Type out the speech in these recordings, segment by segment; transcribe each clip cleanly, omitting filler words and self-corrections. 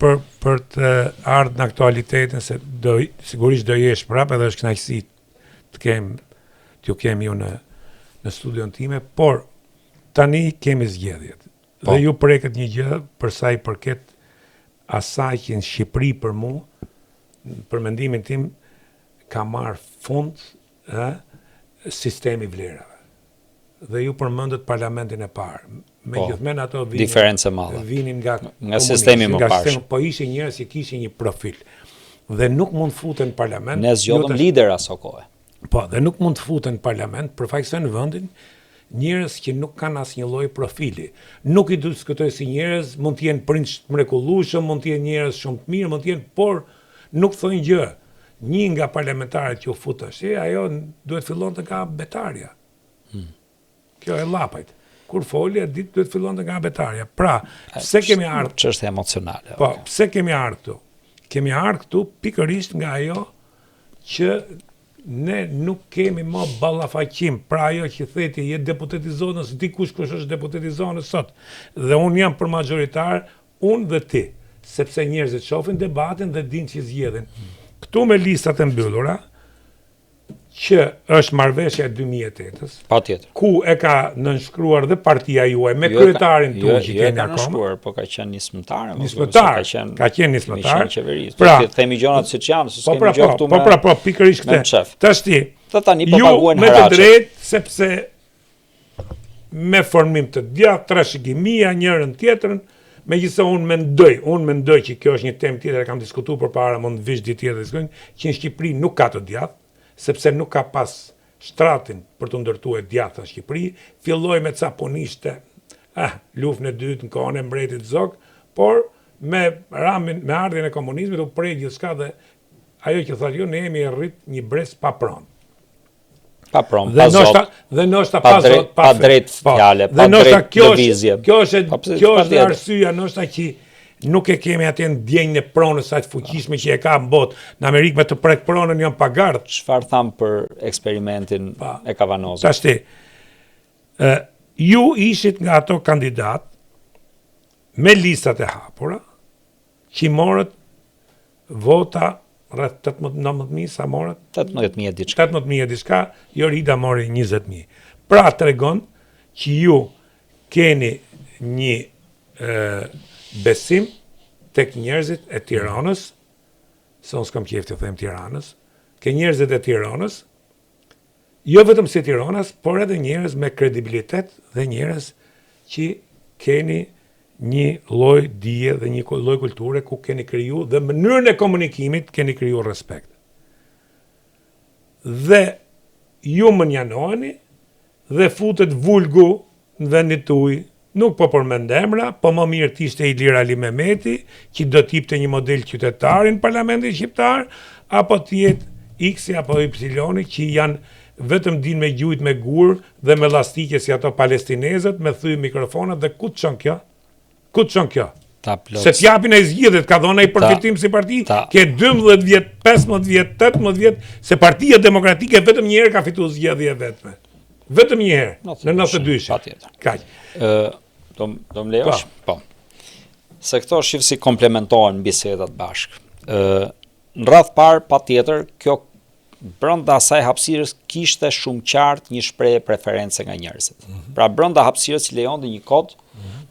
për të ardhur në aktualitetin se sigurisht do jesh prapë edhe është kënaqësi t'ju kemi ju në studion time, por tani kemi zgjedhjet. Dhe ju preket një gjë për sa i përket asaj që në Shqipëri për mua, për mendimin tim, ka marrë fund sistemi vlerave. Dhe ju përmendët parlamentin e parë. Megjithëse ato vinin nga sistemi më parë. Po ishin njerëz që kishin një profil. Dhe nuk mund të futen në parlament. Ne zgjodhëm lider aso kohë. Po, dhe nuk mund të futen në parlament përfaqësojnë në vendin njerëz që nuk kanë asnjë lloj profili. Nuk i diskutoj si njerëz, mund të jenë princ të mrekullueshëm, mund të jenë njerëz shumë të mirë, mund të jenë, por nuk thonë gjë. Një nga parlamentarët që u futesh, ajo duhet fillonte nga betarja. Kjo e llapajt. Kur folje, ditë duhet fillonte nga betarja. Pra, pse kemi ardhur? Çështje emocionale. Po, pse kemi ardhur këtu? Kemi ardhur këtu pikërisht nga ajo që ne nuk kemi më ballafaqim, pra ajo që theti je deputet i zonës, dikush kush është deputet i zonës sot, dhe unë jam për magjoritar, unë dhe ti, sepse njerëzit shohin debatin dhe dinë që zgjedhin. Këtu me listat e mbyllura, që është marrëveshja e 2008-s, patjetër. Ku e ka nënshkruar dhe partia juaj me kryetarin tuaj që keni akoma. Nënshkruar, po ka qenë nismëtar. Ka qenë nismëtar. Pra, themi gjonat siç janë, se kemi gjë këtu me. Po, pikërisht këtë. Tash ti. Tani po paguajnë me të drejtë sepse me formim të djathtë, trashëgimia njërin tjetrën, megjithëse unë mendoj që kjo është një temë tjetër e kam diskutuar përpara, mund të vish ditë tjetër, që në Shqipëri nuk ka të djathtë, sepse nuk ka pas shtratin për të ndërtuar djathtë në Shqipëri, filloi me ca punishte, luftën e dytë në kohën e mbretit Zog, por me ardhjen e komunizmit u prej gjithçka dhe ajo që thotë ju ne jemi rrit një brez pa pronë. Pa pronë, pa zot. Dhe ndoshta pa zot, pa drejt fjale, pa drejt lëvizje. Kjo është arsyeja ndoshta që nuk e kemi atje ndjenjën e pronës saq fuqishme që e ka në botë. Në Amerikë me të prek pronën janë pagardh. Çfarë tham për eksperimentin e Kavanozit? Tashti, ju ishit nga ato kandidat me listat e hapura që morët vota rreth 18-19.000 sa morët? 18.000 diçka. 18.000 diçka, Jorida mori 20.000. Pra tregon që ju keni një besim tek njerëzit e Tiranës, se unë s'kam qejf të them Tiranës, ke njerëzit e Tiranës, jo vetëm si Tiranës, por edhe njerëz me kredibilitet dhe njerëz që keni një lloj dije dhe një lloj kulture ku keni kriju dhe mënyrën e komunikimit keni kriju respekt. Dhe ju më njanoheni dhe futet vulgu në vendit tuaj. Nuk po përmend emra, po më mirë të ishte Ilir Ali Mehmeti, që do të jepte një model qytetari në parlamentin shqiptar, apo të jetë X apo Y që janë vetëm din me gjujt me gur dhe me llastike si ato palestinezët, me thyj mikrofonat dhe ku të çon kjo? Ku të çon kjo? Se t'japin e zgjidhet, ka dhënë ai përfitim si parti, ke 12 vjet, 15 vjet, 18 vjet, se Partia Demokratike vetëm një herë ka fituar zgjedhje vetme. Vetëm një herë, në 92. Patjetër. Kaq. Do më lejosh? Po. Se këto shif si komplementohen bisedat bashkë. Në radh parë, patjetër, kjo brenda asaj hapësirës kishte shumë qartë një shprehje preference nga njerëzit. Pra brenda hapësirës i lejonte një kod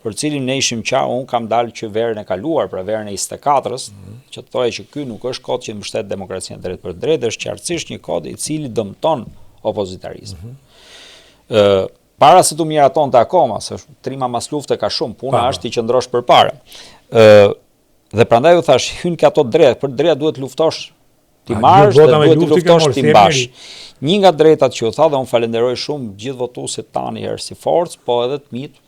për cilin ne ishim qartë, unë kam dalë që verën e kaluar, pra verën e 24-s, që të thojë që ky nuk është kod që mbështet demokracinë drejt për drejt, është qartësisht një kod i cili dëmton opozitarizmin. Para se të miraton të akoma, se trima mas lufte ka shumë, puna është i qëndrosh për para. Dhe prandaj u thash, hyn ke ato drejt, për drejt duhet luftosh ti marrësh dhe duhet të luftosh ti mbash. Një nga drejtat që u tha dhe unë falenderoj shumë gjithë votuesit tani herë si forcë, po edhe të mitë,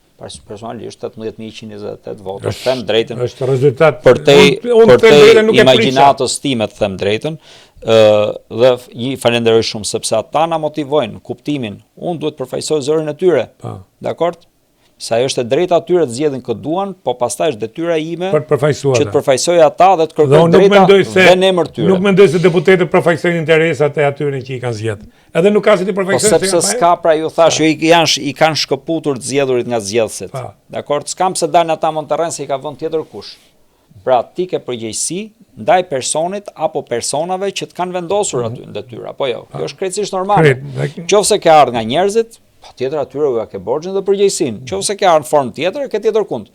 personalisht 18.128 vota, them drejtën. Është rezultat për te imagjinatës time të them drejtën. Dhe i falenderoj shumë sepse ata na motivojnë kuptimin, unë duhet përfaqësoj zërin e tyre. Dakor? Sa është e drejta atyre të zgjedhin këtë duan, po pastaj është detyra ime që të përfaqësoj ata dhe të kërkoj drejta dhe në emër tyre. Nuk mendoj se deputetët përfaqësojnë interesat e atyre që i kanë zgjedhur. Edhe nuk ka se ti përfaqësoj. Po sepse s'ka, pra ju thash, i kanë shkëputur të zgjedhurit nga zgjedhësit. Dakor? S'kam se dalin ata mund të rrenë se i ka vënë tjetër kush. Pra ti ke përgjegjësi ndaj personit apo personave që të kanë vendosur aty në detyrë, apo jo? Kjo është krejtësisht normale. Qofse ke ardhur nga njerëzit, patjetër atyre u ke borxhin dhe përgjegjësinë. Qofse ke ardhur në formë tjetër, ke tjetër kund.